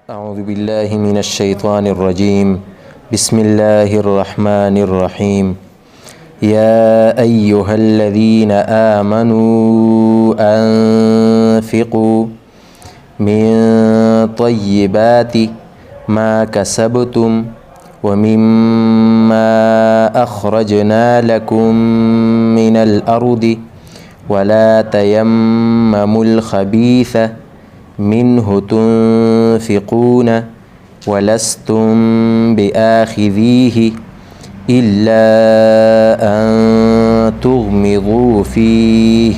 أعوذ بالله من الشيطان الرجيم. بسم الله الرحمن الرحيم. يا أيها الذين آمنوا أنفقوا من طيبات ما كسبتم ومما أخرجنا لكم من الأرض ولا تيمموا الخبيث منه تنفقون ولستم بآخذيه إلا أن تغمضوا فيه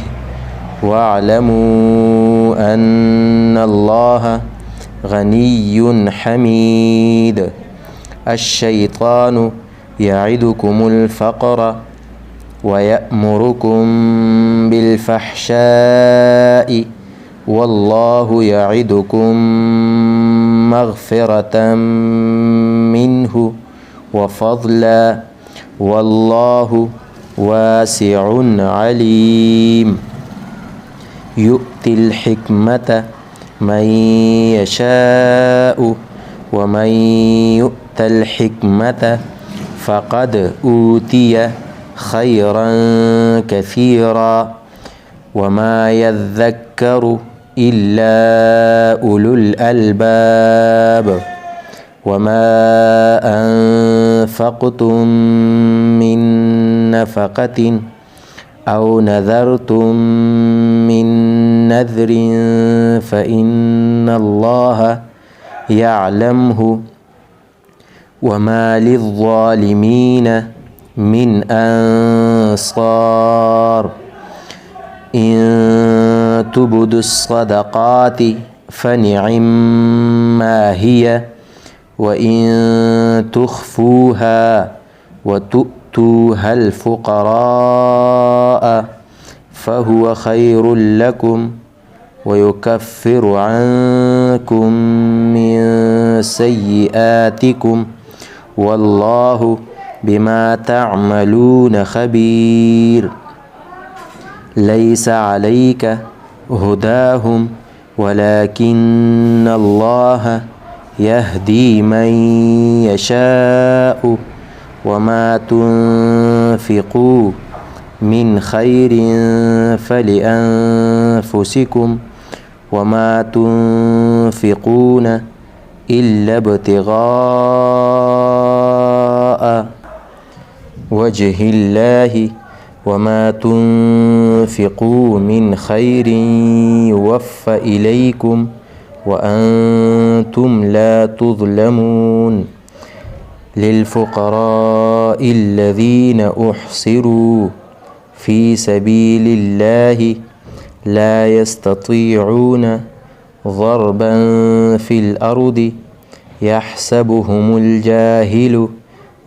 واعلموا أن الله غني حميد. الشيطان يعدكم الفقر ويأمركم بالفحشاء والله يعدكم مغفرة منه وفضلا والله واسع عليم. يؤتي الحكمة من يشاء ومن يؤت الحكمة فقد أوتي خيرا كثيرا وما يذكر إلا أولو الألباب. وما أنفقتم من نفقة أو نذرتم من نذر فإن الله يعلمه وما للظالمين من أنصار. إن تبدوا الصدقات فنعما هي وإن تخفوها وتؤتوها الفقراء فهو خير لكم ويكفر عنكم من سيئاتكم والله بما تعملون خبير. ليس عليك هداهم ولكن الله يهدي من يشاء وما تنفقوا من خير فلأنفسكم وما تنفقون إلا ابتغاء وجه الله وما تنفقوا من خير يوفى إليكم وأنتم لا تظلمون. للفقراء الذين أحصروا في سبيل الله لا يستطيعون ضربا في الأرض يحسبهم الجاهل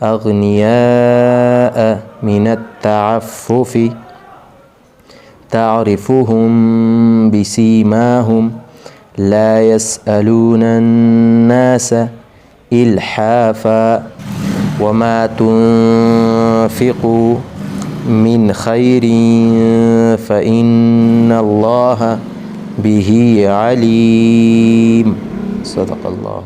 أغنياء من التعفف تعرفهم بسيماهم لا يسألون الناس إلحافا. وما تنفقوا من خير فإن الله به عليم. صدق الله.